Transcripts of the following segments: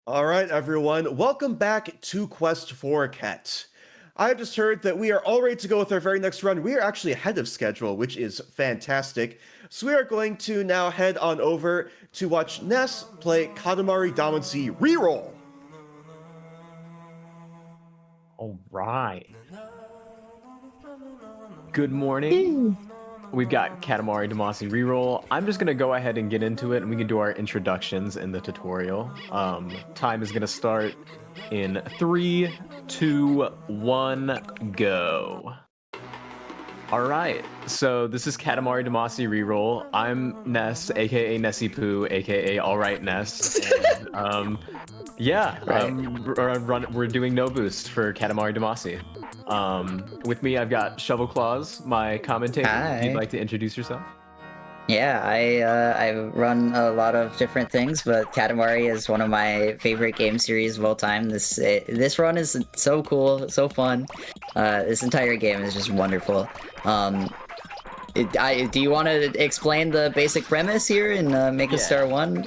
All right, everyone, welcome back to Quest for Quet. I've just heard that we are all ready to go with our very next run. We are actually ahead of schedule, which is fantastic. So we are going to now head on over to watch Ness play Katamari Damacy REROLL. All right. Good morning. We've got Katamari Demacy reroll. I'm just gonna go ahead and get into it, and we can do our introductions in the tutorial. Time is gonna start in 3, 2, 1, go. All right, so this is Katamari Demacy reroll. I'm Ness, aka Nessie Poo, aka alrightness. And, yeah, right. We're doing no boost for Katamari Demacy. With me, I've got Shovel Claws, my commentator. Hi. If you'd like to introduce yourself. Yeah, I run a lot of different things, but Katamari is one of my favorite game series of all time. This run is so cool, so fun. This entire game is just wonderful. Do you want to explain the basic premise here in Make a Star 1?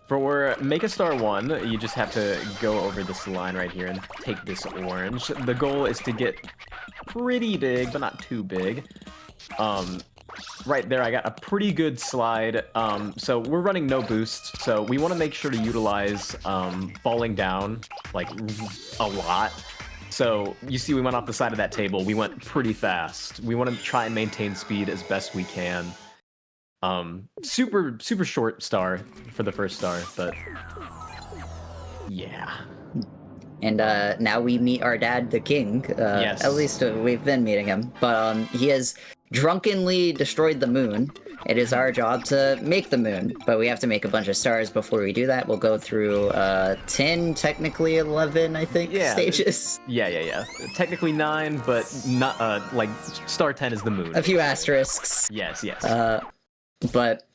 For Make a Star 1, you just have to go over this line right here and take this orange. The goal is to get pretty big, but not too big. Right there, I got a pretty good slide. So we're running no boost, so we want to make sure to utilize falling down, like, a lot. So you see we went off the side of that table. We went pretty fast. We want to try and maintain speed as best we can. Super short star for the first star, but yeah. And now we meet our dad, the king. Yes. At least we've been meeting him. But he has drunkenly destroyed the moon. It is our job to make the moon, but we have to make a bunch of stars before we do that. We'll go through 10, technically 11, I think, stages. Yeah. Technically 9, but not like star 10 is the moon. A few asterisks. Yes. But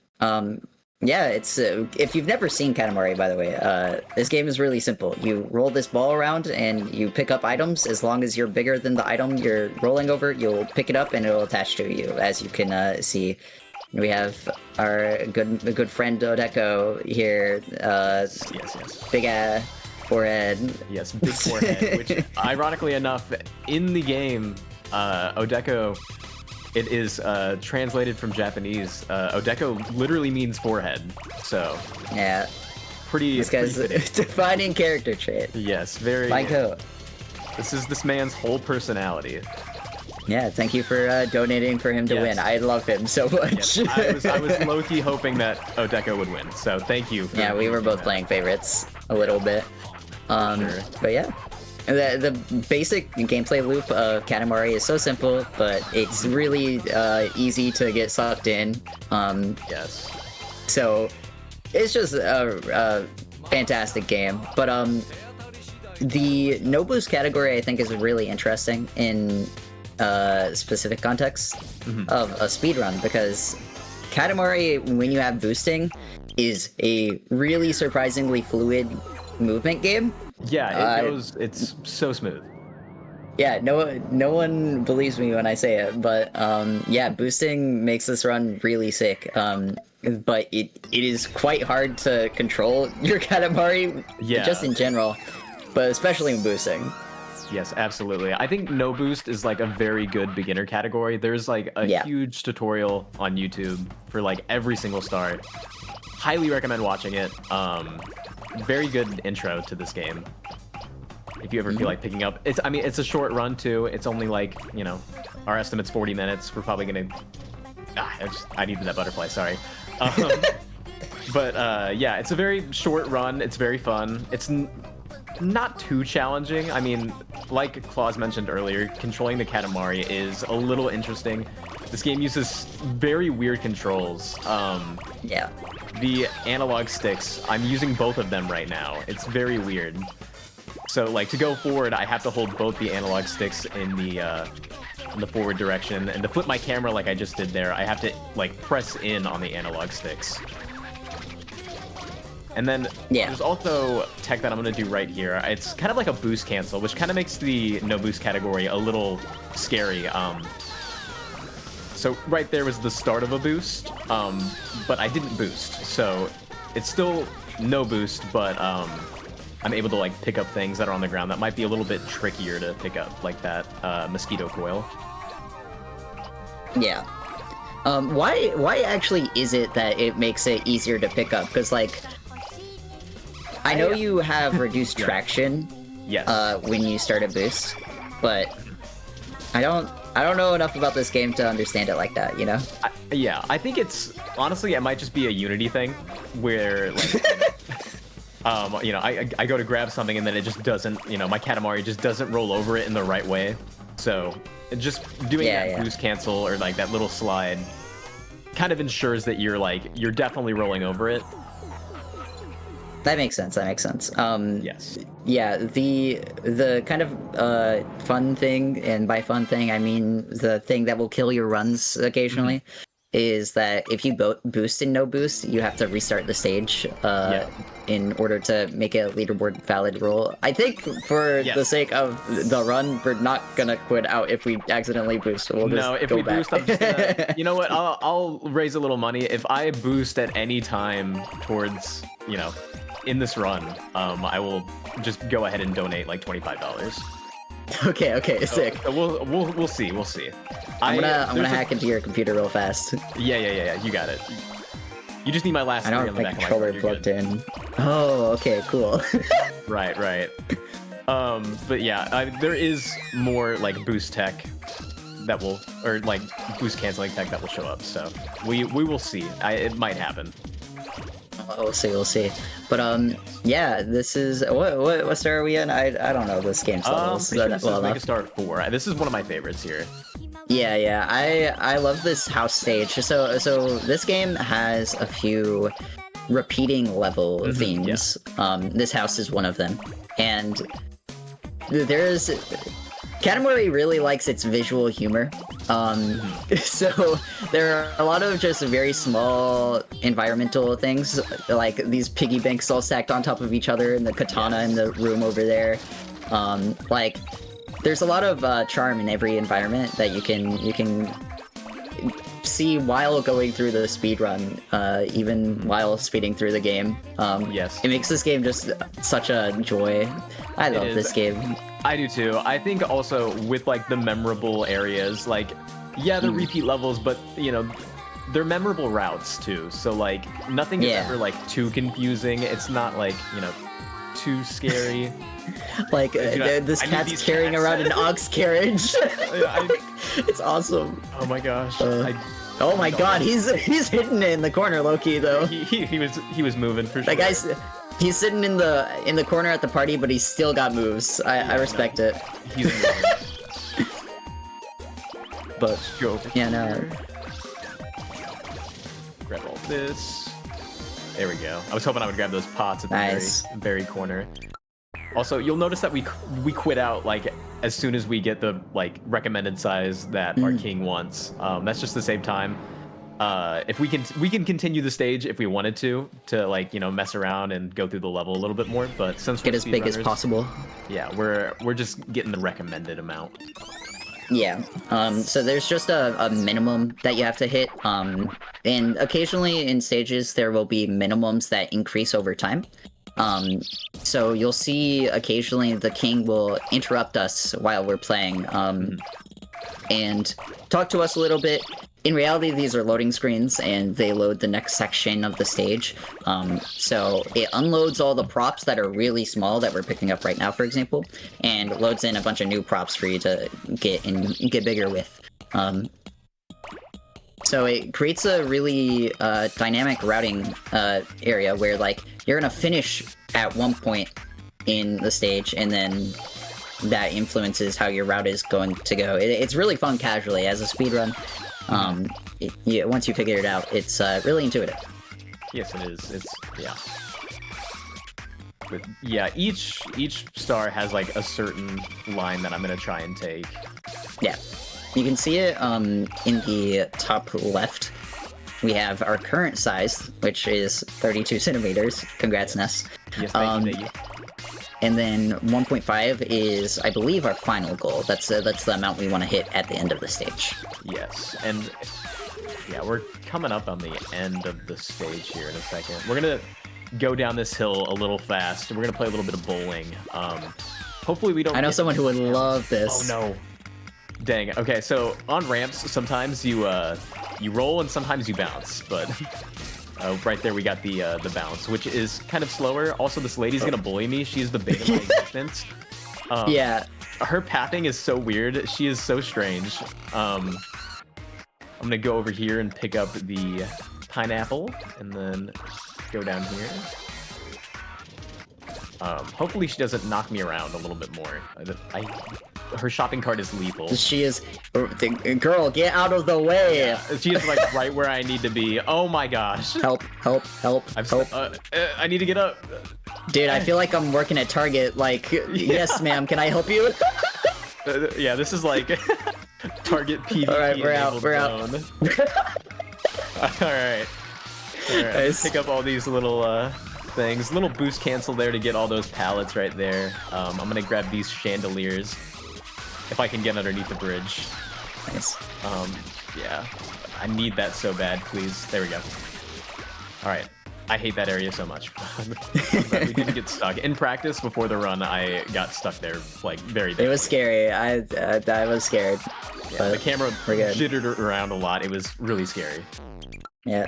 yeah, it's if you've never seen Katamari, by the way, this game is really simple. You roll this ball around and you pick up items. As long as you're bigger than the item you're rolling over, you'll pick it up and it'll attach to you. As you can see, we have our good friend Odeko here. Yes. Big forehead. Yes, big forehead. Which, ironically enough, in the game, Odeko. It is translated from Japanese. Odeko literally means forehead, so yeah, pretty. This guy's a defining character trait. Yes, very. My coat. This is this man's whole personality. Yeah, thank you for donating for him to win. I love him so much. Yes. I was low-key hoping that Odeko would win, so thank you. Yeah, we were both playing favorites a little bit. Sure. But yeah. The basic gameplay loop of Katamari is so simple, but it's really easy to get sucked in. Yes. So it's just a fantastic game. But the no boost category I think is really interesting in specific context of a speedrun, because Katamari, when you have boosting, is a really surprisingly fluid movement game. Yeah, it's so smooth. Yeah, no one believes me when I say it, but yeah, boosting makes this run really sick. But it is quite hard to control your Katamari, just in general, but especially in boosting. Yes, absolutely. I think no boost is like a very good beginner category. There's like a huge tutorial on YouTube for like every single star. Highly recommend watching it. Very good intro to this game. If you ever feel like picking up, it's a short run too. It's only like, our estimate's 40 minutes. We're probably gonna. I needed that butterfly. Sorry. But yeah, it's a very short run. It's very fun. It's not too challenging. I mean, like Claus mentioned earlier, controlling the Katamari is a little interesting. This game uses very weird controls. Yeah. The analog sticks, I'm using both of them right now. It's very weird. So, like, to go forward, I have to hold both the analog sticks in the forward direction, and to flip my camera like I just did there, I have to, like, press in on the analog sticks. And then there's also tech that I'm going to do right here. It's kind of like a boost cancel, which kind of makes the no boost category a little scary. So right there was the start of a boost, but I didn't boost. So it's still no boost, but I'm able to like pick up things that are on the ground that might be a little bit trickier to pick up, like that mosquito coil. Yeah. Why actually is it that it makes it easier to pick up? Because like, I know you have reduced traction. Yes. When you start a boost, but I don't know enough about this game to understand it like that, you know? Yeah, I think it's honestly it might just be a Unity thing where like you know, I go to grab something and then it just doesn't, you know, my Katamari just doesn't roll over it in the right way. So just doing that boost cancel or like that little slide kind of ensures that you're definitely rolling over it. That makes sense. Yes. Yeah, the kind of fun thing, and by fun thing I mean the thing that will kill your runs occasionally, is that if you boost and no boost, you have to restart the stage in order to make a leaderboard valid roll. I think for the sake of the run, we're not gonna quit out if we accidentally boost. We'll just go back. Boost, I'm just gonna, you know what? I'll raise a little money if I boost at any time towards, you know, in this run. I will just go ahead and donate like $25. Okay, sick. So we'll see. I'm gonna hack into your computer real fast. Yeah. You got it. You just need my last. I don't have my controller plugged in. Oh, okay, cool. Right. But yeah, there is more like boost tech that will, or like boost canceling tech that will show up. So we will see. It might happen. We'll see. But yeah, this is what star are we in? I don't know this game's levels. Sure this is like a star 4. This is one of my favorites here. Yeah. I love this house stage. So this game has a few repeating level themes. Yeah. This house is one of them, and there's Katamari really likes its visual humor. So there are a lot of just very small environmental things, like these piggy banks all stacked on top of each other, and the katana in the room over there. Like there's a lot of charm in every environment that you can see while going through the speed run, even while speeding through the game. Yes, it makes this game just such a joy. I love this game. I do too. I think also with like the memorable areas, like they're repeat levels, but you know, they're memorable routes too. So like nothing is ever like too confusing. It's not like, you know, too scary. Like this cat's carrying around an ox carriage. It's awesome. Oh my gosh. Oh my god, he's hidden in the corner, low-key though. He was moving for sure. That guy's he's sitting in the corner at the party, but he's still got moves. I respect it. He's but go over here. Grab all this. There we go. I was hoping I would grab those pots at the very corner. Also, you'll notice that we quit out like as soon as we get the like recommended size that our king wants. That's just the same time. If we can continue the stage if we wanted to like, you know, mess around and go through the level a little bit more. But since get as big as possible. Yeah, we're just getting the recommended amount. Yeah. So there's just a minimum that you have to hit. And occasionally in stages there will be minimums that increase over time. So you'll see occasionally the king will interrupt us while we're playing, and talk to us a little bit. In reality, these are loading screens, and they load the next section of the stage. So it unloads all the props that are really small that we're picking up right now, for example, and loads in a bunch of new props for you to get bigger with. So it creates a really dynamic routing area where, like, you're gonna finish at one point in the stage, and then that influences how your route is going to go. It's really fun casually as a speedrun. Once you figure it out, it's really intuitive. Yes, it is. Each star has like a certain line that I'm gonna try and take. Yeah. You can see it in the top left. We have our current size, which is 32 centimeters. Congrats, Ness. Yes, thank you. And then 1.5 is, I believe, our final goal. That's the amount we want to hit at the end of the stage. Yes, and yeah, we're coming up on the end of the stage here in a second. We're gonna go down this hill a little fast. We're gonna play a little bit of bowling. Hopefully we don't. I know someone who would love Oh this. no! Dang. Okay, so on ramps, sometimes you roll and sometimes you bounce, but right there we got the bounce, which is kind of slower. Also, this lady's gonna bully me. She's the bane of my existence. Yeah. Her pathing is so weird. She is so strange. I'm gonna go over here and pick up the pineapple, and then go down here. Hopefully she doesn't knock me around a little bit more. Her shopping cart is lethal. She is... Girl, get out of the way! Yeah, she is like right where I need to be. Oh my gosh. Help, help, help, help. I need to get up. Dude, I feel like I'm working at Target. Like, yes, ma'am, can I help you? Yeah, this is like Target PvP. Alright, we're out, we're out. Alright. Nice. Pick up all these little things. Little boost cancel there to get all those pallets right there. I'm gonna grab these chandeliers if I can get underneath the bridge. Nice. Yeah. I need that so bad, please. There we go. Alright. I hate that area so much. We didn't get stuck. In practice, before the run, I got stuck there, like, very badly. It was scary. I was scared. Yeah, the camera we're good. jittered around a lot. It was really scary. Yeah.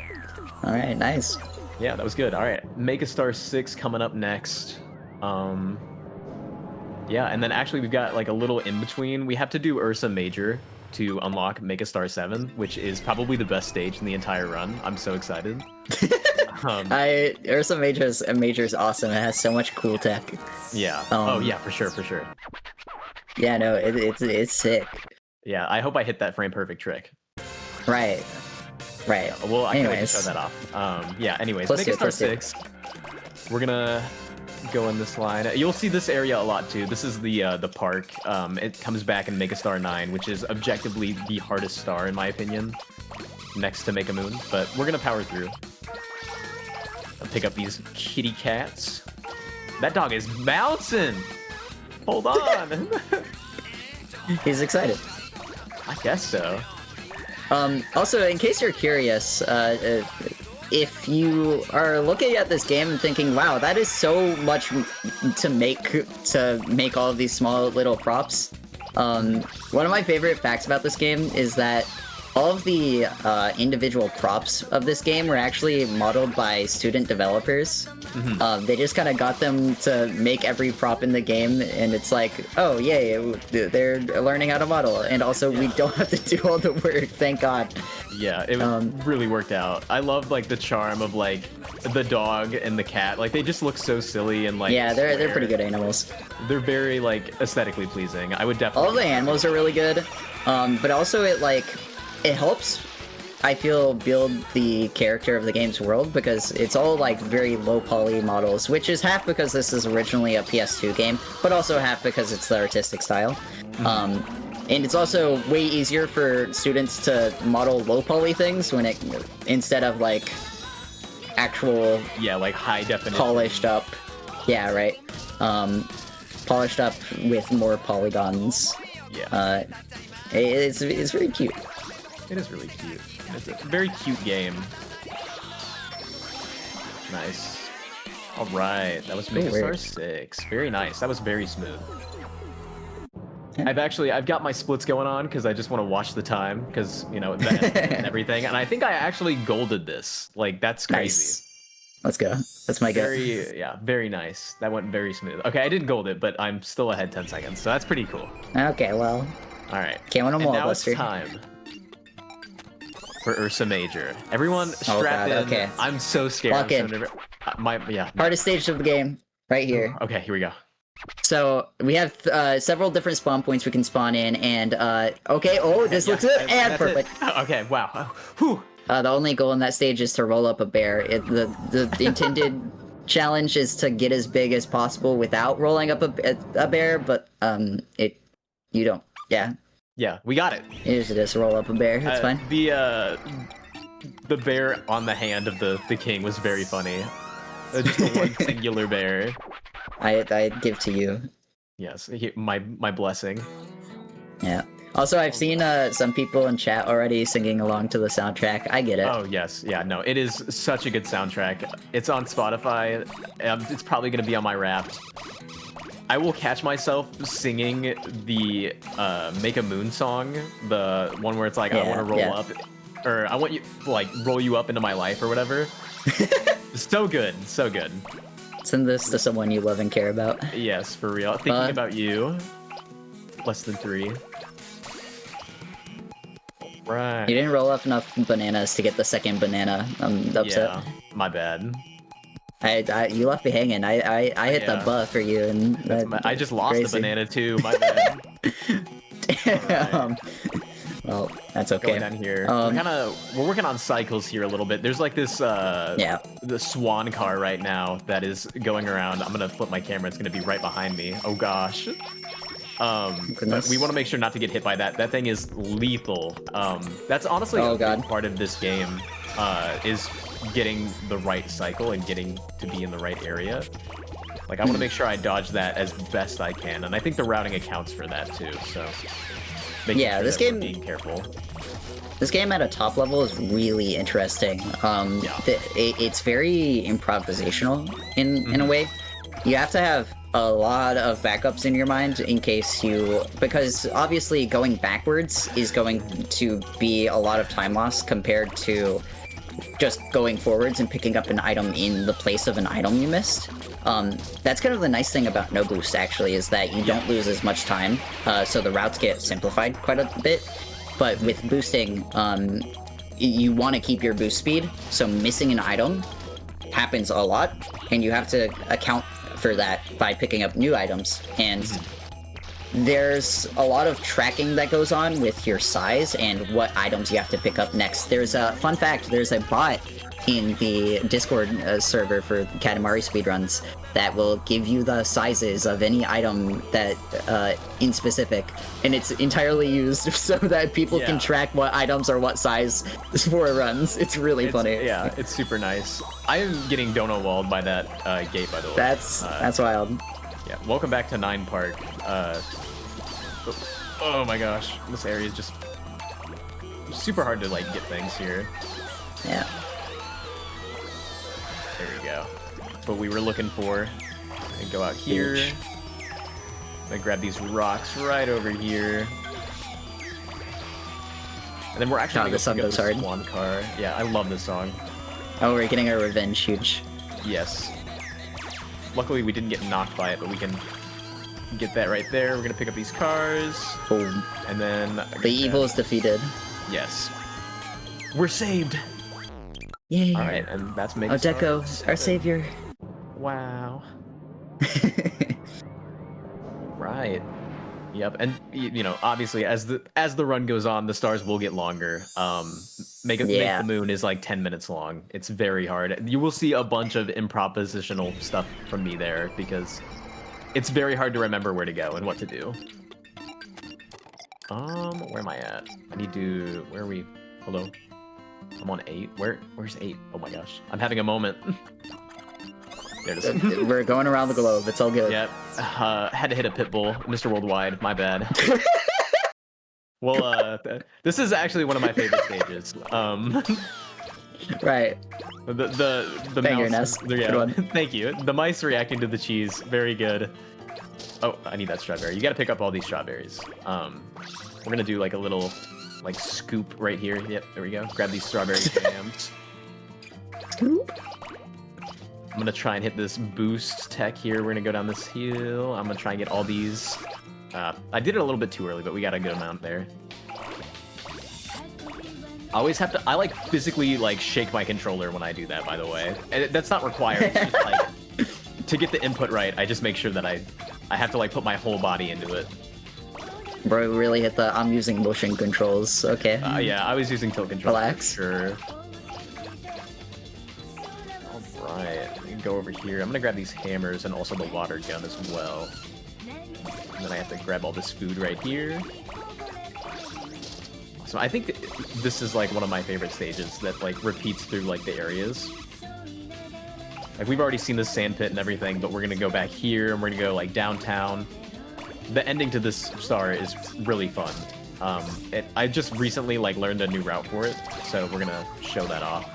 Alright, nice. Yeah, that was good. Alright, Make a Star 6 coming up next. Yeah, and then actually we've got, like, a little in-between. We have to do Ursa Major to unlock Make a Star 7, which is probably the best stage in the entire run. I'm so excited. Ursa Major's awesome. It has so much cool tech. Yeah. Oh yeah, for sure, for sure. Yeah, no, it's sick. Yeah, I hope I hit that frame perfect trick. Right. Right. Well, I can't wait to Anyways. show that off. Yeah. Anyways, Plus Make a two, Star plus two. 6. We're gonna go in this line. You'll see this area a lot too. This is the park. It comes back in Make a Star 9, which is objectively the hardest star in my opinion, next to Make a Moon. But we're gonna power through. I'll pick up these kitty cats. That dog is bouncing. Hold on. He's excited. I guess so. Also, in case you're curious, if you are looking at this game and thinking, wow, that is so much to make all of these small little props, one of my favorite facts about this game is that all of the individual props of this game were actually modeled by student developers. They just kind of got them to make every prop in the game, and it's like, oh yay, they're learning how to model, and also we don't have to do all the work, thank God. Yeah, it really worked out. I love like the charm of like the dog and the cat. Like they just look so silly and like Yeah, they're square. pretty good animals. They're very like aesthetically pleasing. I would definitely. All of the animals are really good, but also it helps, I feel, build the character of the game's world, because it's all like very low poly models, which is half because this is originally a PS2 game, but also half because it's the artistic style. And it's also way easier for students to model low poly things instead of like actual like high definition. polished up. Yeah, right. Polished up with more polygons. Yeah. It's very cute. It is really cute. It's a very cute game. Nice. All right, that was Make a Star 6. Very nice. That was very smooth. I've got my splits going on because I just want to watch the time because, you know, that and everything. And I think I actually golded this. Like, that's crazy. Nice. Let's go. That's my go. Very nice. That went very smooth. Okay, I didn't gold it, but I'm still ahead 10 seconds, so that's pretty cool. Okay, well. All right. Can't win them all, now Buster. it's time for Ursa Major. Everyone strap in. Okay. I'm so scared. Lock in. Hardest stage of the game, right here. Okay, here we go. So we have several different spawn points we can spawn in, and okay. Oh, this looks good and perfect. Okay, wow. Whew. The only goal in that stage is to roll up a bear. The intended challenge is to get as big as possible without rolling up a bear, but you don't. Yeah. Yeah, we got it. You just roll up a bear. That's fine. The bear on the hand of the king was very funny. Just a one singular bear. I give to you. Yes, my blessing. Yeah. Also, I've seen some people in chat already singing along to the soundtrack. I get it. Oh yes, yeah, no, it is such a good soundtrack. It's on Spotify. It's probably gonna be on my Wrapped. I will catch myself singing the Make a Moon song, the one where it's like I want to roll up, or I want you like roll you up into my life or whatever. So good, so good. Send this to someone you love and care about. Yes, for real. Thinking about you. Less than 3. Right. You didn't roll up enough bananas to get the second banana. I'm upset. Yeah, my bad. You left me hanging. I hit the buff for you, and I just lost the banana too. My bad. Damn. Well, that's okay. Going down here. We're working on cycles here a little bit. There's like this the swan car right now that is going around. I'm gonna flip my camera. It's gonna be right behind me. Oh gosh. But we want to make sure not to get hit by that. That thing is lethal. That's honestly a big part of this game, is getting the right cycle and getting to be in the right area. Like I want to make sure I dodge that as best I can, and I think the routing accounts for that too. So sure this game, being careful. This game at a top level is really interesting. It's very improvisational in a way. You have to have a lot of backups in your mind in case because obviously going backwards is going to be a lot of time loss compared to just going forwards and picking up an item in the place of an item you missed. That's kind of the nice thing about no boost actually, is that you don't lose as much time, so the routes get simplified quite a bit. But with boosting, you want to keep your boost speed, so missing an item happens a lot, and you have to account for that by picking up new items. And there's a lot of tracking that goes on with your size and what items you have to pick up next. There's a fun fact, there's a bot in the Discord server for Katamari speedruns that will give you the sizes of any item that in specific, and it's entirely used so that people can track what items are what size for runs. It's really funny. Yeah, it's super nice. I am getting dono walled by that gate, by the way. That's wild. Yeah, welcome back to 9 Park. Oh my gosh, this area is just super hard to like get things here. Yeah. There we go. That's what we were looking for. And go out here. I'm gonna grab these rocks right over here. And then we're actually gonna go pick up this swan car. Yeah, I love this song. Oh, we're getting our revenge, huge. Yes. Luckily we didn't get knocked by it, but we can get that right there. We're gonna pick up these cars. Boom. And then the evil is defeated. Yes. We're saved. Yay. Alright, and that's making Deco, our savior. Wow. Right. Yep, and you know, obviously as the run goes on, the stars will get longer. Make the moon is like 10 minutes long. It's very hard. You will see a bunch of improvisational stuff from me there because it's very hard to remember where to go and what to do. Where am I at? I need to. Where are we? Hello. I'm on 8. Where's 8? Oh my gosh, I'm having a moment. There it is. We're going around the globe. It's all good. Yep. Had to hit a pit bull, Mr. Worldwide. My bad. Well, this is actually one of my favorite stages. Right. The Banger mouse. Good one. Thank you. The mice reacting to the cheese. Very good. Oh, I need that strawberry. You got to pick up all these strawberries. We're gonna do like a little scoop right here. Yep, there we go. Grab these strawberry jams. Scoop. I'm gonna try and hit this boost tech here. We're gonna go down this hill. I'm gonna try and get all these. I did it a little bit too early, but we got a good amount there. I always have to. I like physically shake my controller when I do that. By the way, and that's not required. It's just like to get the input right. I just make sure that I have to put my whole body into it. Bro, really hit the I'm using motion controls. Okay. Yeah, I was using tilt controls. Relax. For sure. All right, we can go over here. I'm gonna grab these hammers and also the water gun as well. And then I have to grab all this food right here. So I think this is one of my favorite stages that repeats through the areas. We've already seen this sand pit and everything, but we're gonna go back here and we're gonna go downtown. The ending to this star is really fun. I just recently like learned a new route for it, so we're gonna show that off.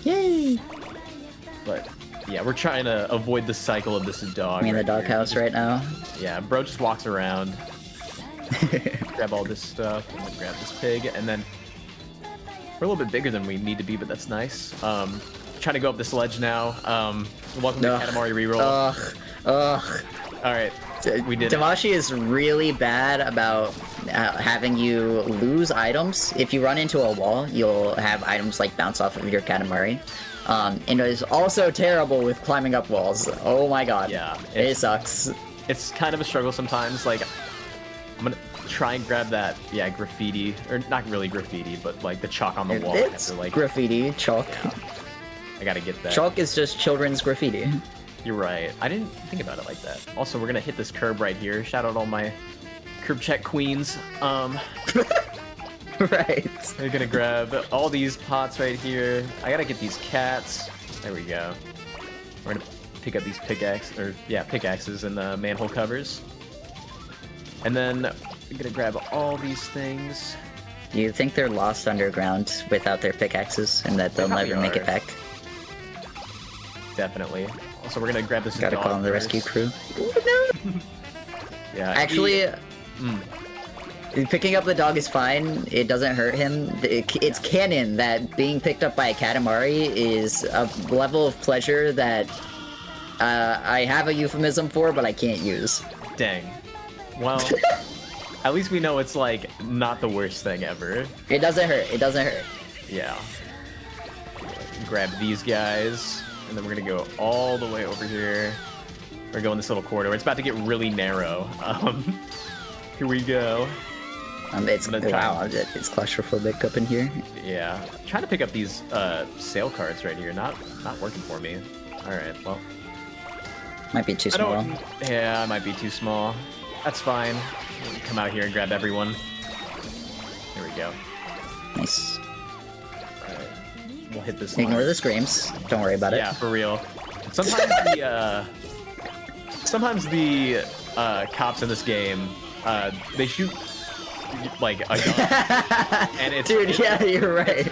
Yay! But yeah, we're trying to avoid the cycle of this dog. I'm in the doghouse right now. Yeah, bro just walks around, grab all this stuff, and then grab this pig, and then we're a little bit bigger than we need to be, but that's nice. Trying to go up this ledge now. Welcome to Katamari reroll. Ugh. All right, we did Demacy is really bad about having you lose items. If you run into a wall, you'll have items like bounce off of your Katamari. And it is also terrible with climbing up walls. Oh my god. Yeah. It sucks. It's kind of a struggle sometimes. Like, I'm gonna try and grab that, yeah, graffiti, or not really graffiti, but like the chalk on the wall. It's like graffiti, chalk. Yeah, I gotta get that. Chalk is just children's graffiti. You're right. I didn't think about it like that. Also, we're gonna hit this curb right here. Shout out all my curb check queens. Right. We're gonna grab all these pots right here. I gotta get these cats. There we go. We're gonna pick up these pickaxes and manhole covers. And then we're gonna grab all these things. Do you think they're lost underground without their pickaxes and that they'll never make it back? Definitely. Also, we're gonna grab this. Gotta dog call in the first. rescue crew. Yeah. Actually, picking up the dog is fine. It doesn't hurt him. It's canon that being picked up by a Katamari is a level of pleasure that I have a euphemism for, but I can't use. Dang. Well, at least we know it's like not the worst thing ever. It doesn't hurt. It doesn't hurt. Yeah. Grab these guys, and then we're gonna go all the way over here. We're gonna go in this little corridor. It's about to get really narrow. Here we go. It's claustrophobic up in here. Yeah. Trying to pick up these sail carts right here. Not working for me. All right. Well. Might be too small. Yeah, I might be too small. That's fine. Come out here and grab everyone. Here we go. Nice. Alright. We'll hit this. Ignore the screams. Don't worry about it. Yeah, for real. Sometimes the cops in this game, they shoot like a gun. And it's, Dude, yeah, you're right.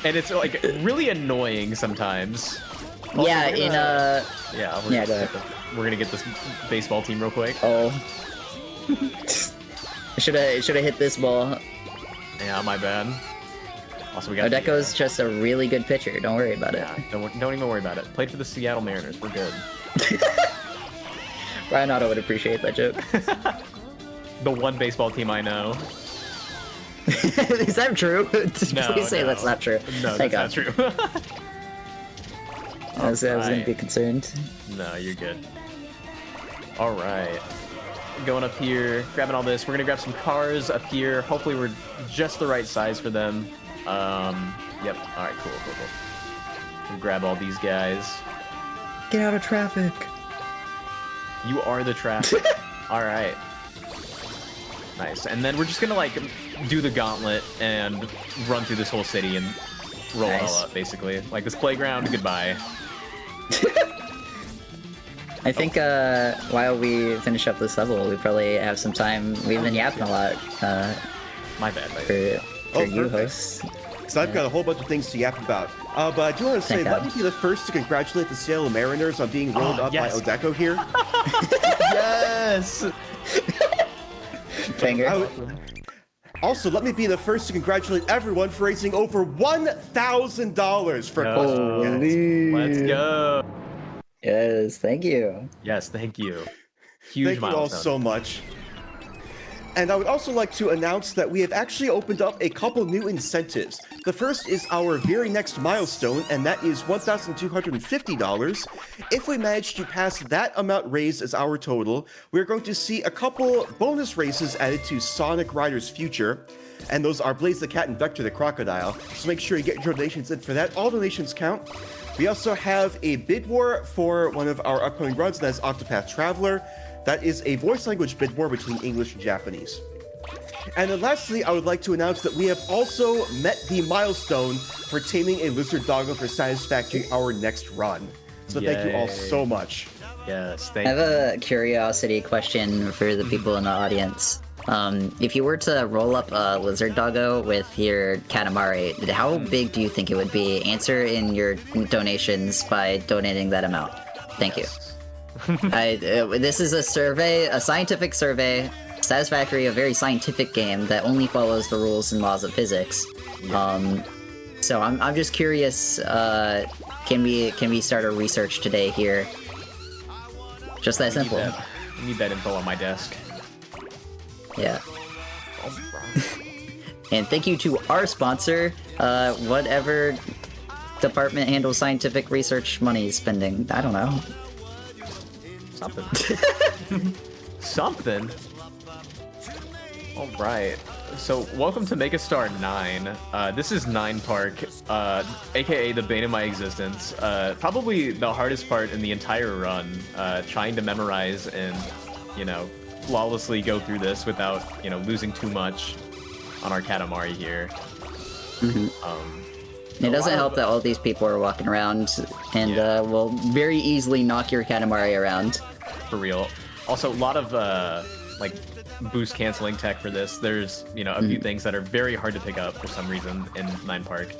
And it's like really annoying sometimes. Also, Yeah, we're gonna get this baseball team real quick. Oh. Should have hit this ball. Yeah, my bad. Also, we got Odeko's just a really good pitcher. Don't worry about it. Don't even worry about it. Played for the Seattle Mariners. We're good. Ryan Otto would appreciate that joke. The one baseball team I know. Is that true? Please say that's not true. No, Thank that's God. not true. I was gonna be concerned. No, you're good. All right. Going up here, grabbing all this. We're gonna grab some cars up here. Hopefully we're just the right size for them. Yep. All right, cool. We'll grab all these guys. Get out of traffic. You are the traffic. All right. Nice. And then we're just gonna like do the gauntlet and run through this whole city and roll it all up, basically. Like this playground, goodbye. I think while we finish up this level, we probably have some time. We've been yapping a lot. My bad. For you hosts. So I've got a whole bunch of things to yap about. But I do want to say, let me be the first to congratulate the Seattle Mariners on being rolled up by Odeko here. Yes! Finger. Also, let me be the first to congratulate everyone for raising over $1,000 for Quest for Quet. Let's go. Yes, thank you. Yes, thank you. Huge Thank you all so much. And I would also like to announce that we have actually opened up a couple new incentives. The first is our very next milestone, and that is $1,250. If we manage to pass that amount raised as our total, we're going to see a couple bonus races added to Sonic Riders Future. And those are Blaze the Cat and Vector the Crocodile. So make sure you get your donations in for that. All donations count. We also have a bid war for one of our upcoming runs, that's Octopath Traveler. That is a voice language bid war between English and Japanese. And then lastly, I would like to announce that we have also met the milestone for taming a lizard doggo for Satisfactory, our next run. So thank you all so much. Yes, thank I you. have a curiosity question for the people in the audience. If you were to roll up a lizard doggo with your Katamari, how big do you think it would be? Answer in your donations by donating that amount. Thank you. This is a survey, a scientific survey. Satisfactory, a very scientific game that only follows the rules and laws of physics. So I'm just curious. Can we start a research today here? Just that simple. I need that info on my desk. Yeah. And thank you to our sponsor, whatever department handles scientific research money spending. I don't know. Something. Something. All right. So, welcome to Make a Star 9. This is 9 Park, aka the bane of my existence. Probably the hardest part in the entire run, trying to memorize and, you know, flawlessly go through this without, you know, losing too much on our Katamari here. It doesn't help that all these people are walking around and will very easily knock your Katamari around. For real. Also, a lot of, like, boost canceling tech for this. There's, you know, a few things that are very hard to pick up for some reason in 9 Park.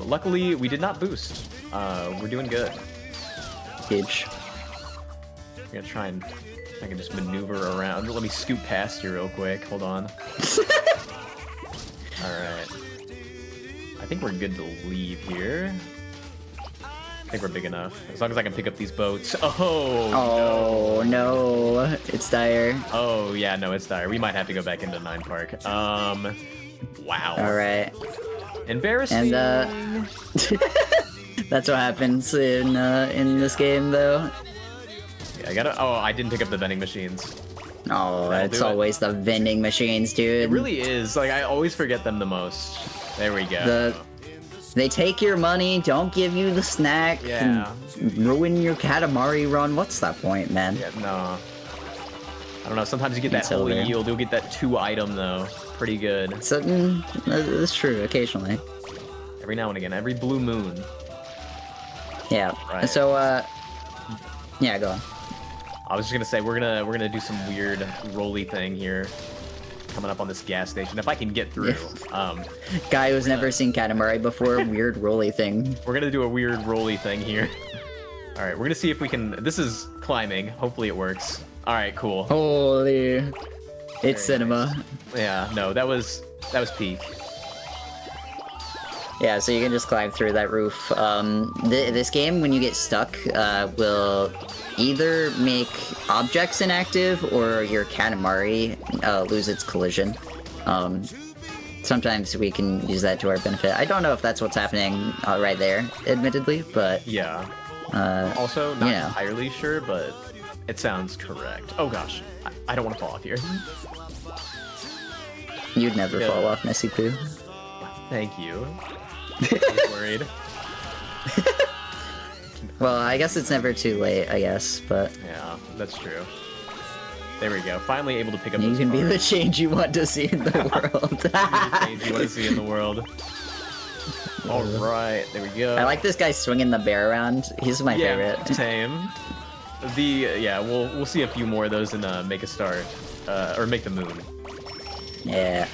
Luckily, we did not boost. We're doing good. Huge. We're gonna try and I can just maneuver around. Let me scoot past you real quick. Hold on. Alright. I think we're good to leave here. I think we're big enough. As long as I can pick up these boats. Oh no. It's dire. Oh yeah, no, it's dire. We might have to go back into 9 Park. Wow. Alright. Embarrassing. And that's what happens in this game though. Yeah, I gotta. Oh, I didn't pick up the vending machines. Oh, it's always the vending machines, dude. It really is. Like, I always forget them the most. There we go. They take your money, don't give you the snack, yeah, ruin your Katamari run. What's that point, man? Yeah, no. I don't know. Sometimes you get that holy yield. You'll get that 2 item though. Pretty good. So, that's true. Occasionally. Every now and again. Every blue moon. Yeah. Right. So, yeah, go on. I was just gonna say we're gonna do some weird rolly thing here, coming up on this gas station if I can get through. Guy who's never seen Katamari before, weird rolly thing. We're gonna do a weird rolly thing here. All right, we're gonna see if we can. This is climbing. Hopefully it works. All right, cool. Holy, it's cinema. Nice. Yeah, no, that was peak. Yeah, so you can just climb through that roof. This game, when you get stuck, will either make objects inactive or your Katamari lose its collision. Sometimes we can use that to our benefit. I don't know if that's what's happening right there, admittedly, but... Yeah. Also, not entirely sure, but it sounds correct. Oh gosh, I don't want to fall off here. You'd never fall off, Messy Poo. Thank you. I was worried. Well, I guess it's never too late, I guess, but... Yeah, that's true. There we go. Finally able to pick up You those can be cars. the change you want to see in the world. The change you want to see in the world. Alright, there we go. I like this guy swinging the bear around. He's my favorite. Same. We'll see a few more of those in Make a Star, or Make the Moon. Yeah.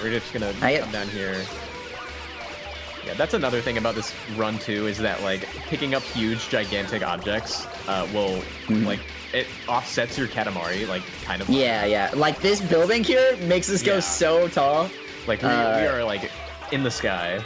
We're just gonna come down here. Yeah, that's another thing about this run too, is that like picking up huge, gigantic objects will like it offsets your Katamari, like kind of. Yeah. Like this building here makes us go so tall. Like we are like in the sky.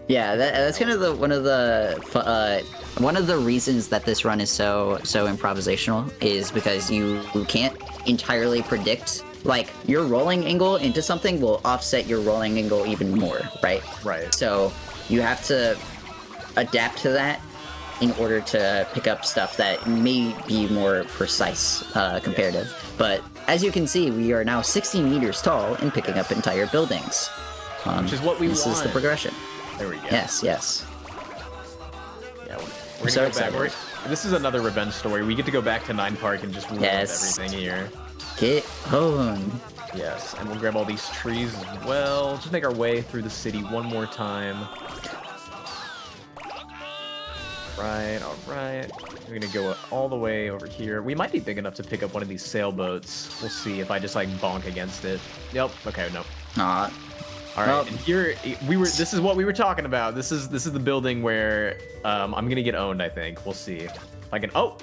Yeah, that's kind of one of the reasons that this run is so improvisational is because you can't entirely predict. Like, your rolling angle into something will offset your rolling angle even more, right? Right. So, you have to adapt to that in order to pick up stuff that may be more precise comparative. But, as you can see, we are now 16 meters tall and picking up entire buildings. Which is what we want. This is the progression. There we go. Yes. Yeah, we're so gonna go back. This is another revenge story. We get to go back to 9 Park and just ruin everything here. Get home. Yes, and we'll grab all these trees as well. Just make our way through the city one more time. Alright, alright. We're gonna go all the way over here. We might be big enough to pick up one of these sailboats. We'll see if I just like bonk against it. Yep, okay, no. Aw. Alright, Well, and here this is what we were talking about. This is the building where I'm gonna get owned, I think. We'll see. If I can oh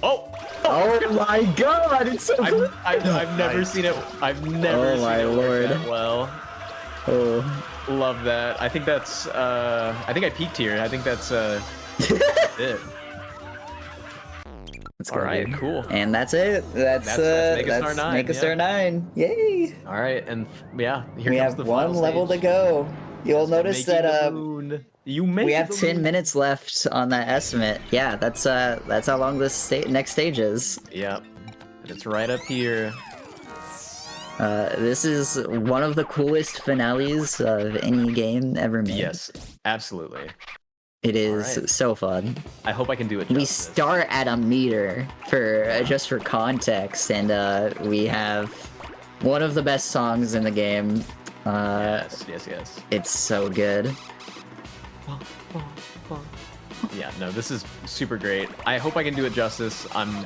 my god, it's so good. I've never seen it. I've never seen it work that well. Oh. Love that. I think that's I think I peaked here. I think that's it. Let's go, All right, dude. cool. And that's it. That's Make a Star 9, Make a yeah. Star 9. Yay! All right, and yeah, here We comes have the one final level stage. to go. You'll notice Making that the moon. You made we have the 10 moon. minutes left on that estimate. Yeah, that's how long this next stage is. Yep, and it's right up here. This is one of the coolest finales of any game ever made. Yes, absolutely. It is Alright. so fun. I hope I can do it. We justice. start at a meter for just for context, and we have one of the best songs in the game. Yes. It's so good. Yeah, no, this is super great. I hope I can do it justice. I'm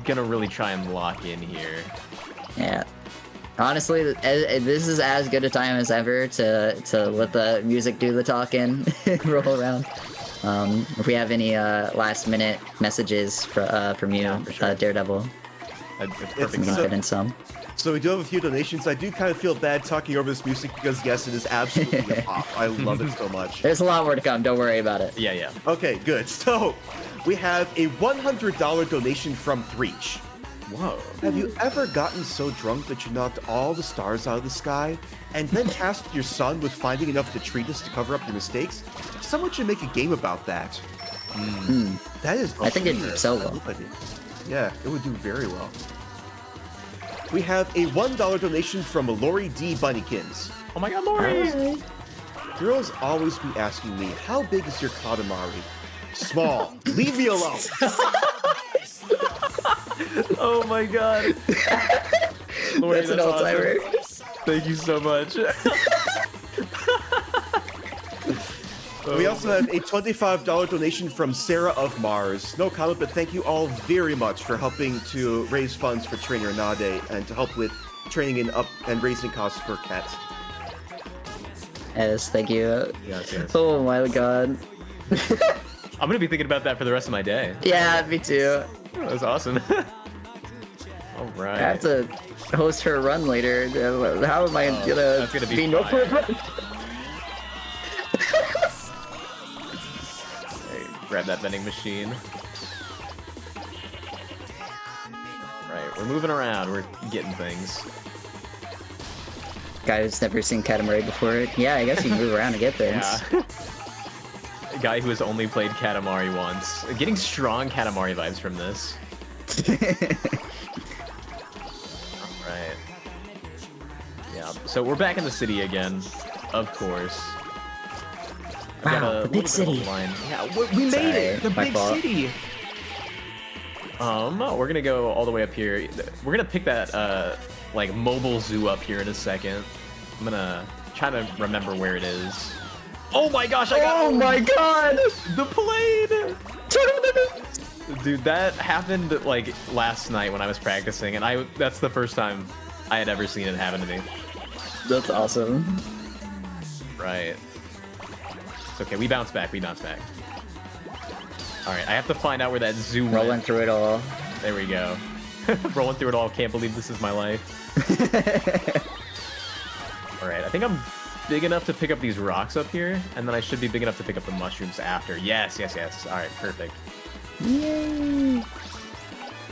gonna really try and lock in here. Yeah. Honestly, this is as good a time as ever to let the music do the talking, roll around. If we have any last minute messages from you, Yeah, for sure. Daredevil, It's we perfect. can so- fit in some. So we do have a few donations. I do kind of feel bad talking over this music because yes, it is absolutely a pop. I love it so much. There's a lot more to come. Don't worry about it. Yeah. Okay, good. So we have a $100 donation from Threech. Whoa. Have you ever gotten so drunk that you knocked all the stars out of the sky and then tasked your son with finding enough detritus to cover up your mistakes? Someone should make a game about that. That is. I think it'd do so well. Yeah, it would do very well. We have a $1 donation from Lori D. Bunnykins. Oh my God, Lori. Girls always be asking me, how big is your Katamari? Small. Leave me alone. Oh my God. Lori, That's an all-timer. awesome. Thank you so much. We also have a $25 donation from Sarah of Mars. No comment, but thank you all very much for helping to raise funds for Trainer Nade and to help with training and raising costs for Quet. Yes, thank you. Yes. Oh my god. I'm gonna be thinking about that for the rest of my day. Yeah, me too. That was awesome. All right. I have to host her run later. How am I gonna that's gonna be no fine. for Hey, grab that vending machine. Right, we're moving around. We're getting things. Guy who's never seen Katamari before. Yeah, I guess you can move around and get things. Yeah. A guy who has only played Katamari once. Getting strong Katamari vibes from this. Alright. Yeah, so we're back in the city again, of course. We got Wow, a the big little bit of a city. line. Yeah, we made Sorry, it! The my big fault. city! We're gonna go all the way up here. We're gonna pick that, like, mobile zoo up here in a second. I'm gonna try to remember where it is. Oh my gosh, I got Oh my god! the plane! Dude, that happened like last night when I was practicing, and that's the first time I had ever seen it happen to me. That's awesome. Right. It's okay, we bounce back. Alright, I have to find out where that zoo went. Rolling through it all. There we go. Rolling through it all, can't believe this is my life. Alright, I think I'm big enough to pick up these rocks up here, and then I should be big enough to pick up the mushrooms after. Yes. Alright, perfect. Yay!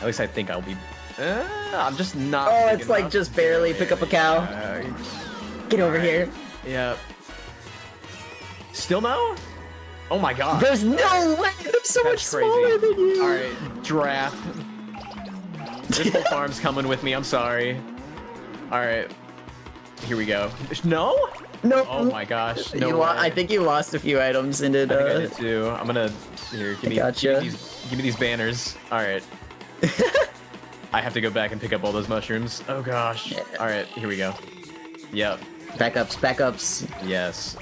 At least I think I'll be... I'm just not... Oh, big it's like enough. just barely pick up a cow. Get over here. Yeah. Still no? Oh my god. There's no way! I'm so much That's smaller crazy. than you! Alright, giraffe. Ripple Farm's coming with me, I'm sorry. Alright. Here we go. No? No! Oh my gosh. No way. I think you lost a few items and it, I think I did too. I'm gonna... Here, give me, Gotcha. give me these banners. Alright. I have to go back and pick up all those mushrooms. Oh gosh. Yeah. Alright, here we go. Yep. Backups. Yes.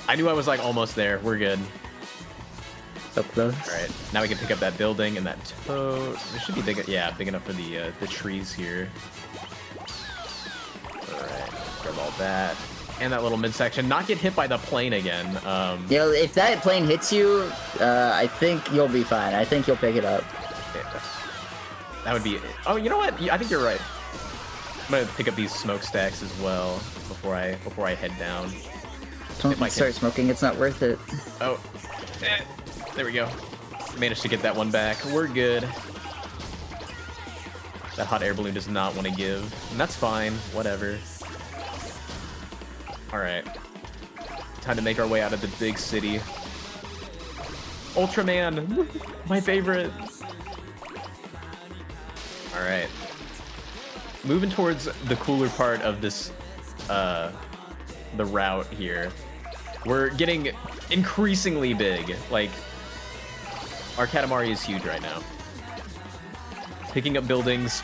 I knew I was like almost there. We're good. So close. All right, now we can pick up that building and that toad. It should be big. Yeah, big enough for the trees here. All right, grab all that and that little midsection. Not get hit by the plane again. You know, if that plane hits you, I think you'll be fine. I think you'll pick it up. That would be. Oh, you know what? I think you're right. I'm gonna pick up these smokestacks as well before I head down. Don't start smoking. It's not worth it. Oh, there we go. Managed to get that one back. We're good. That hot air balloon does not want to give, and that's fine. Whatever. All right. Time to make our way out of the big city. Ultraman, my favorite. All right. Moving towards the cooler part of this, the route here. We're getting increasingly big. Like, our Katamari is huge right now. Picking up buildings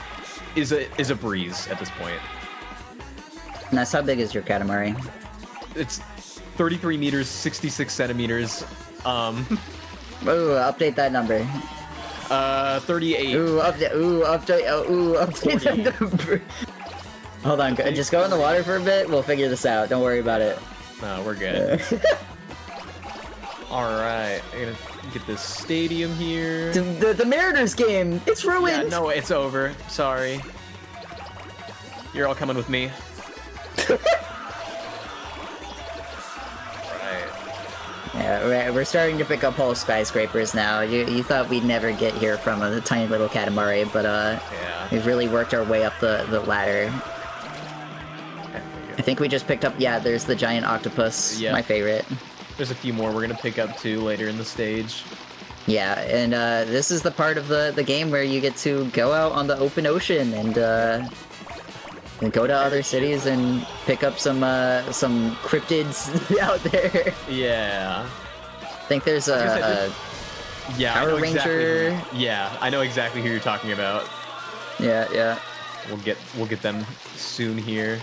is a breeze at this point. Nice. How big is your Katamari? It's 33 meters, 66 centimeters. Ooh, update that number. 38. Ooh, update that number. Hold on, just go in the water for a bit. We'll figure this out. Don't worry about it. No, we're good. All right, I'm gonna get this stadium here. The Mariners game, it's ruined. Yeah, no, it's over. Sorry. You're all coming with me. Yeah, we're starting to pick up whole skyscrapers now. You thought we'd never get here from a tiny little Katamari, but yeah. we've really worked our way up the ladder. I think we just picked up, yeah, there's the giant octopus, Yep. my favorite. There's a few more we're gonna pick up too later in the stage. Yeah, and this is the part of the game where you get to go out on the open ocean and go to other cities and pick up some cryptids out there. Yeah. I think there's a Yeah, Power I know exactly Ranger. Yeah, I know exactly who you're talking about. yeah. We'll get them soon here.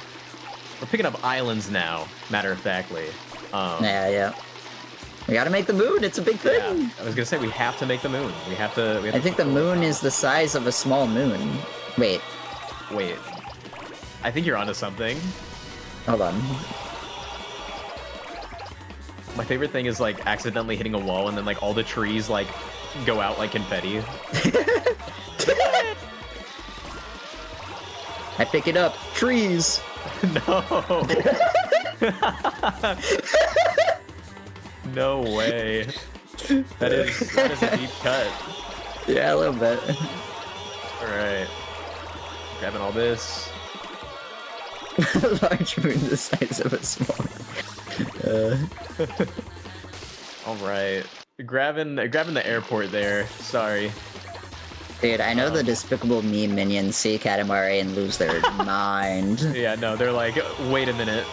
We're picking up islands now, matter of factly. Yeah. We gotta make the moon. It's a big thing. Yeah, I was gonna say we have to make the moon. We have to. I think the moon is the size of a small moon. Wait, I think you're onto something. hold on. My favorite thing is like accidentally hitting a wall and then like all the trees like go out like confetti. I pick it up. Trees. No. No way. That is a deep cut. Yeah, a little bit. All right. Grabbing all this. Large moon the size of a small. All right. Grabbing the airport there. Sorry. Dude, I know the Despicable Me minions see Katamari and lose their mind. Yeah, no, they're like, wait a minute.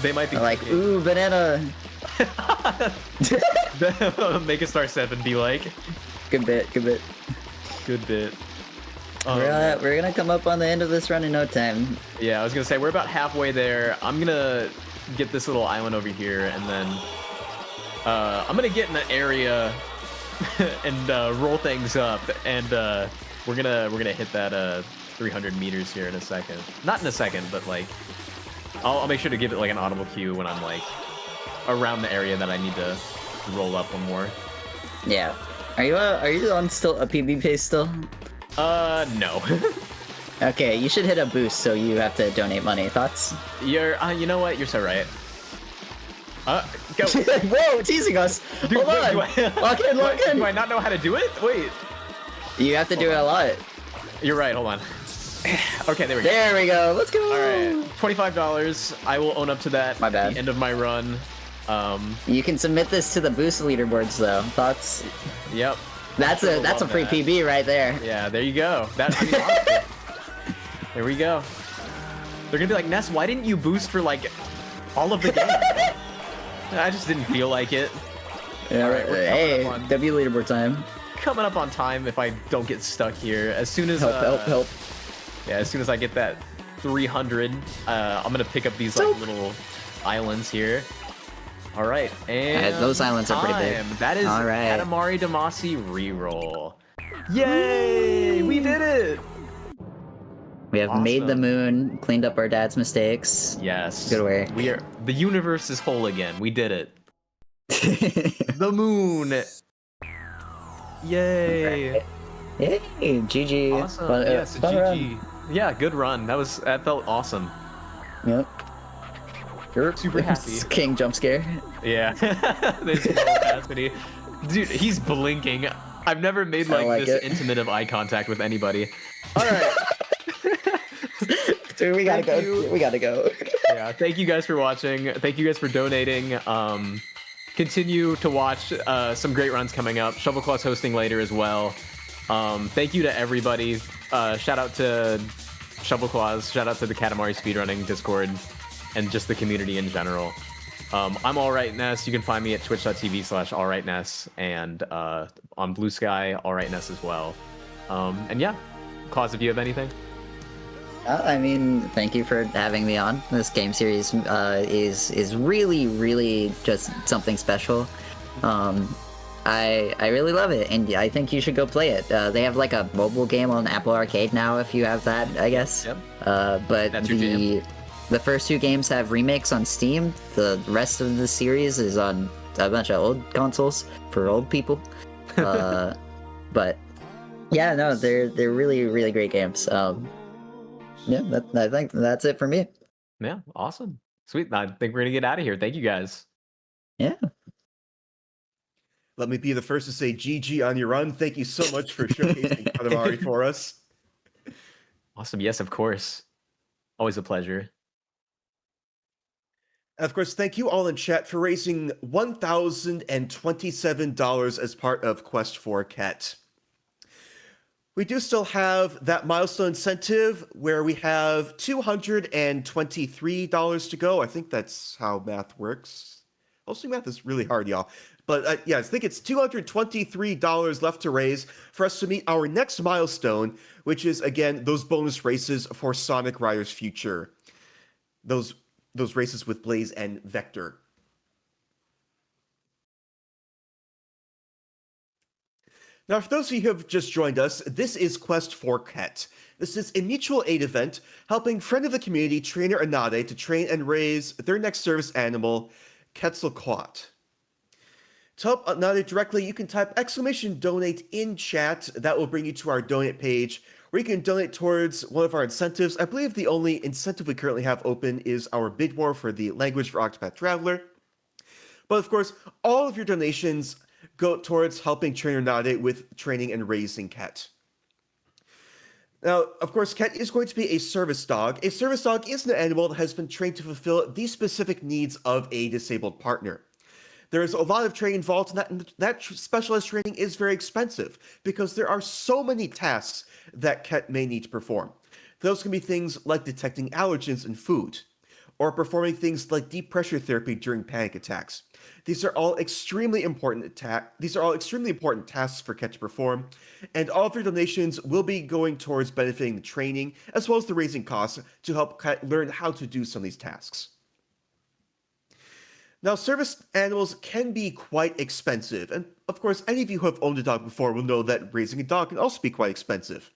They might be They're like, ooh, banana. Make a star 7 be like. Good bit. Good bit. We're gonna come up on the end of this run in no time. Yeah, I was gonna say we're about halfway there. I'm gonna get this little island over here, and then I'm gonna get in an area and roll things up, and we're gonna hit that 300 meters here in a second. Not in a second, but like I'll make sure to give it like an audible cue when I'm like around the area that I need to roll up one more. Yeah. Are you on still a PB pace still? No. Okay, you should hit a boost so you have to donate money. Thoughts? You're you know what? You're so right. Go. Whoa, teasing us. Dude, Hold on. Lock in. Do I not know how to do it? Wait. You have to do it a lot. You're right. Hold on. Okay, there we go. There we go. Let's go. All right, $25. I will own up to that My bad. at the end of my run. You can submit this to the boost leaderboards though. Thoughts? Yep. That's a free that. PB right there. Yeah, there you go. That. I mean, honestly, there we go. They're gonna be like, Ness, why didn't you boost for like all of the game? I just didn't feel like it. Yeah, All right, we're coming hey, up on- W leaderboard time. Coming up on time if I don't get stuck here. As soon as Help. Yeah, as soon as I get that 300, I'm gonna pick up these like little islands here. All right, and those islands are pretty big. time. That is All right. Katamari Demacy reroll. Yay! We did it! We have made the Awesome. moon, cleaned up our dad's mistakes. Yes. Good work. The universe is whole again. We did it. The moon. Yay. Yay, GG. Awesome. Fun, Yes, fun GG. run. Yeah, good run. That felt awesome. Yep. Super happy. King jump scare. Yeah. There's no capacity. Dude, he's blinking. I've never made like this intimate of eye contact with anybody. All right. Dude, we gotta Thank go. you. We gotta go. Yeah, thank you guys for watching. Thank you guys for donating. Continue to watch some great runs coming up. Shovelclaw's hosting later as well. Thank you to everybody. Shout out to Shovelclaws. Shout out to the Katamari speedrunning Discord and just the community in general. I'm alrightness. You can find me at twitch.tv/alrightness and on Blue Sky, alrightness as well. And yeah, Claus, if you have anything. I mean, thank you for having me on. This game series is really, really just something special. I really love it, and I think you should go play it. They have like a mobile game on Apple Arcade now, if you have that, I guess. Yep. But That's your jam. the first two games have remakes on Steam. The rest of the series is on a bunch of old consoles for old people. But yeah, no, they're really, really great games. Yeah, I think that's it for me. Yeah, awesome. Sweet. I think we're gonna get out of here. Thank you guys. Yeah. Let me be the first to say GG on your run. Thank you so much for showcasing Katamari for us. Awesome. Yes, of course. Always a pleasure. And of course, thank you all in chat for raising $1,027 as part of Quest for Ket. We do still have that milestone incentive where we have $223 to go. I think that's how math works. Also, math is really hard, y'all. But yeah, I think it's $223 left to raise for us to meet our next milestone, which is, again, those bonus races for Sonic Riders Future. Those races with Blaze and Vector. Now, for those of you who have just joined us, this is Quest for Ket. This is a mutual aid event helping friend of the community, trainer Anade, to train and raise their next service animal, Quetzalcoatl. To help Anade directly, you can type !donate in chat. That will bring you to our donate page, where you can donate towards one of our incentives. I believe the only incentive we currently have open is our bid war for the language for Octopath Traveler. But of course, all of your donations go towards helping Trainer Nade with training and raising Ket. Now, of course, Ket is going to be a service dog. A service dog is an animal that has been trained to fulfill the specific needs of a disabled partner. There is a lot of training involved in that, and that specialized training is very expensive because there are so many tasks that Ket may need to perform. Those can be things like detecting allergens in food, or performing things like deep pressure therapy during panic attacks. These are all extremely important tasks for Ket to perform, and all of your donations will be going towards benefiting the training as well as the raising costs to help Ket learn how to do some of these tasks. Now, service animals can be quite expensive, and of course, any of you who have owned a dog before will know that raising a dog can also be quite expensive.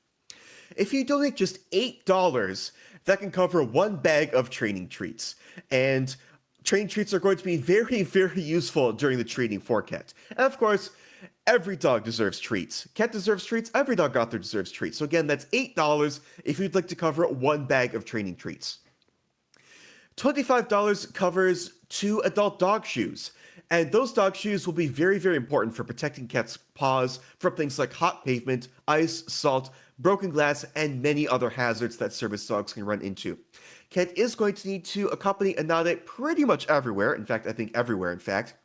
If you donate just $8, that can cover one bag of training treats, and training treats are going to be very, very useful during the training for Ket. And of course, every dog deserves treats. Ket deserves treats, every dog out there deserves treats. So again, that's $8 if you'd like to cover one bag of training treats. $25 covers 2 adult dog shoes, and those dog shoes will be very, very important for protecting Ket's paws from things like hot pavement, ice, salt, broken glass, and many other hazards that service dogs can run into. Ket is going to need to accompany Anade pretty much everywhere, in fact, I think everywhere, in fact.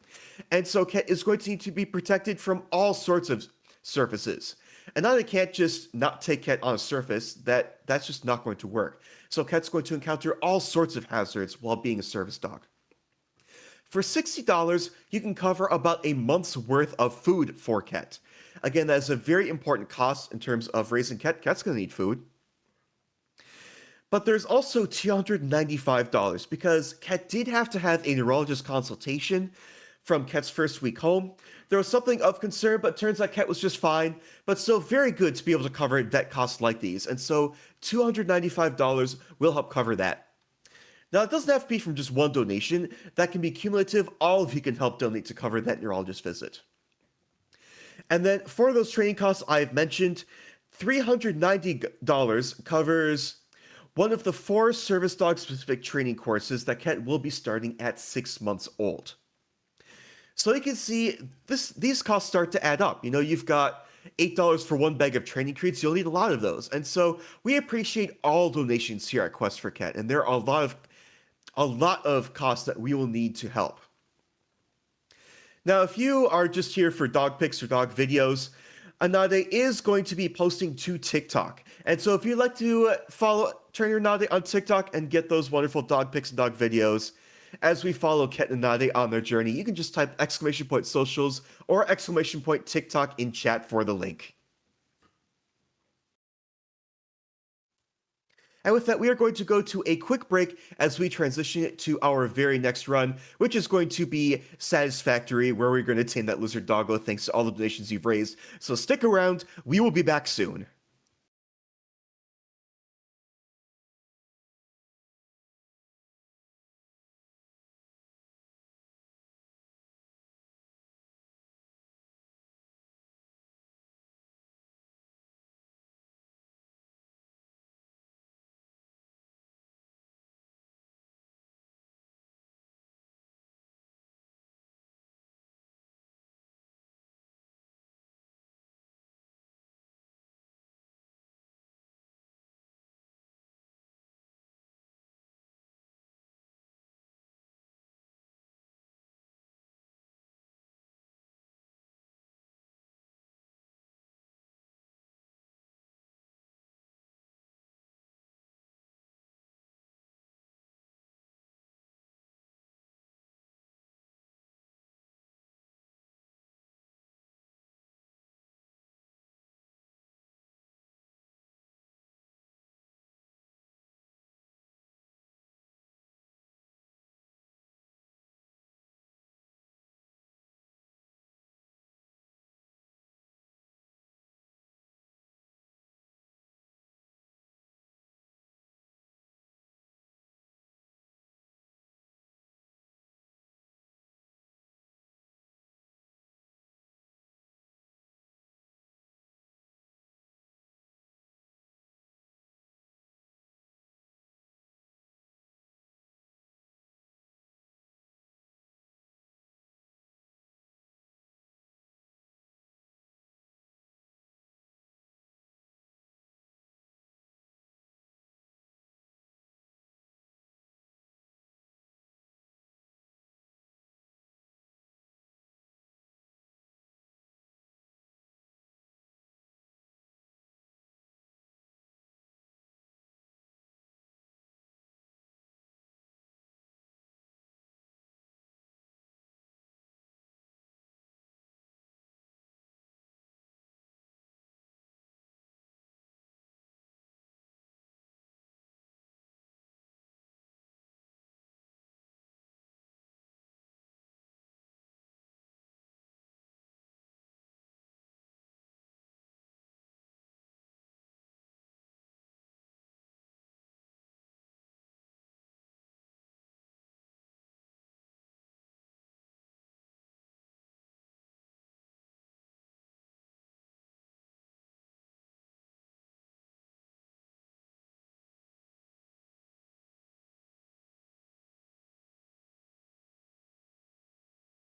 And so Ket is going to need to be protected from all sorts of surfaces. Anade can't just not take Ket on a surface, that's just not going to work. So Ket's going to encounter all sorts of hazards while being a service dog. For $60, you can cover about a month's worth of food for Ket. Again, that is a very important cost in terms of raising Ket. Ket's going to need food. But there's also $295 because Quet did have to have a neurologist consultation from Quet's first week home. There was something of concern, but turns out Quet was just fine, but still very good to be able to cover vet costs like these. And so $295 will help cover that. Now, it doesn't have to be from just one donation. That can be cumulative. All of you can help donate to cover that neurologist visit. And then for those training costs I've mentioned, $390 covers one of the 4 service dog specific training courses that Quet will be starting at 6 months old. So you can see these costs start to add up. You know, you've got $8 for 1 bag of training treats. You'll need a lot of those. And so we appreciate all donations here at Quest for Quet, and there are a lot of costs that we will need to help. Now, if you are just here for dog pics or dog videos, Anade is going to be posting to TikTok. And so if you'd like to follow Trainer Nade on TikTok and get those wonderful dog pics and dog videos, as we follow Quet and Nade on their journey, you can just type !socials or !TikTok in chat for the link. And with that, we are going to go to a quick break as we transition to our very next run, which is going to be Satisfactory, where we're going to tame that lizard doggo thanks to all the donations you've raised. So stick around, we will be back soon.